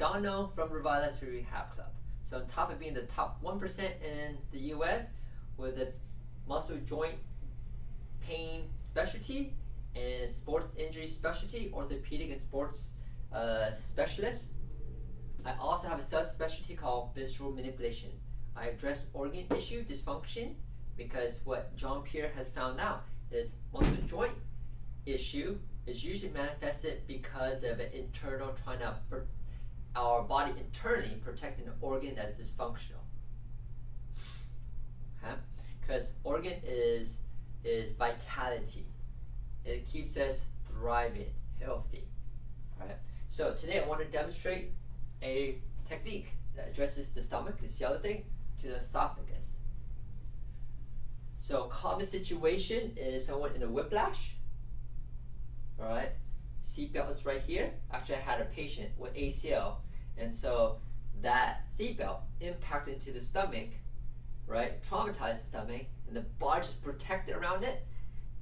Don No from Revitalize Rehab Club. So on top of being the top 1% in the US with a muscle joint pain specialty and sports injury specialty, orthopedic and sports specialist, I also have a subspecialty called visceral manipulation. I address organ issue dysfunction because what Jean-Pierre has found out is muscle joint issue is usually manifested because of an internal our body internally protecting an organ that's dysfunctional. Okay? Because organ is vitality. It keeps us thriving, healthy. Alright. So today I want to demonstrate a technique that addresses the stomach, this yellow thing, to the esophagus. So common situation is someone in a whiplash. Alright, seatbelt is right here. Actually, I had a patient with ACL, and so that seatbelt impacted into the stomach, right? Traumatized the stomach, and the body just protected around it,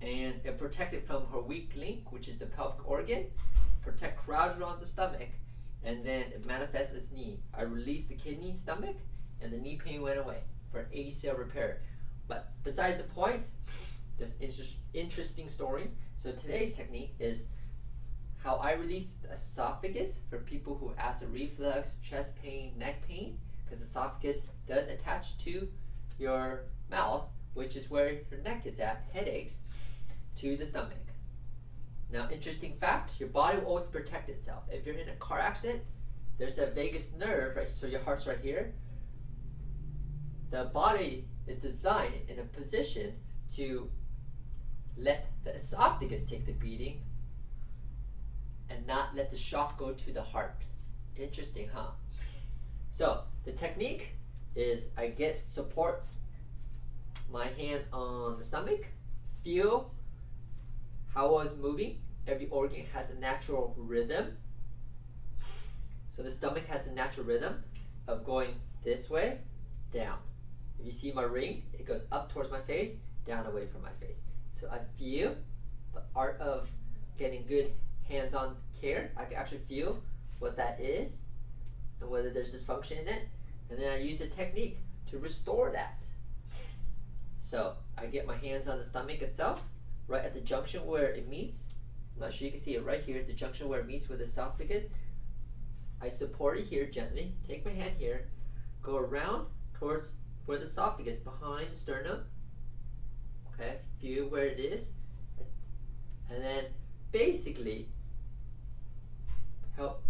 and it protected from her weak link, which is the pelvic organ, protect crowds around the stomach, and then it manifests as knee. I released the kidney, stomach, and the knee pain went away for an ACL repair. But besides the point, this interesting story. So today's technique is how I release the esophagus for people who have acid reflux, chest pain, neck pain, because esophagus does attach to your mouth, which is where your neck is at, headaches, to the stomach. Now, interesting fact, your body will always protect itself. If you're in a car accident, there's a vagus nerve, right? So your heart's right here. The body is designed in a position to let the esophagus take the beating and not let the shock go to the heart. Interesting, huh? So the technique is I support my hand on the stomach, feel how I was moving. Every organ has a natural rhythm. So the stomach has a natural rhythm of going this way, down. If you see my ring, it goes up towards my face, down away from my face. So I feel the art of getting good hands-on care. I can actually feel what that is and whether there's dysfunction in it. And then I use a technique to restore that. So I get my hands on the stomach itself, right at the junction where it meets. I'm not sure you can see it right here, the junction where it meets with the esophagus. I support it here gently, take my hand here, go around towards where the esophagus, behind the sternum. Okay, feel where it is. And then basically help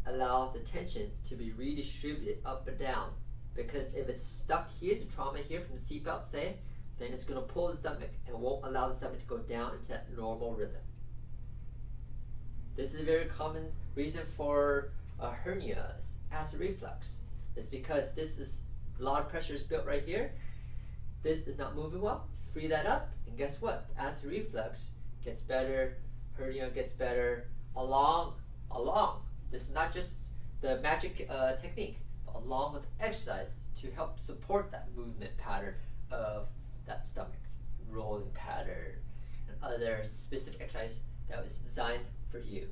allow the tension to be redistributed up and down. Because if it's stuck here, the trauma here from the seatbelt, say, then it's going to pull the stomach and won't allow the stomach to go down into that normal rhythm. This is a very common reason for hernias, acid reflux. It's because a lot of pressure is built right here. This is not moving well. Free that up, and guess what? Acid reflux gets better, hernia gets better, along. This is not just the magic technique, but along with exercise to help support that movement pattern of that stomach, rolling pattern, and other specific exercise that was designed for you.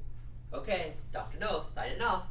Okay, Dr. No, signing off.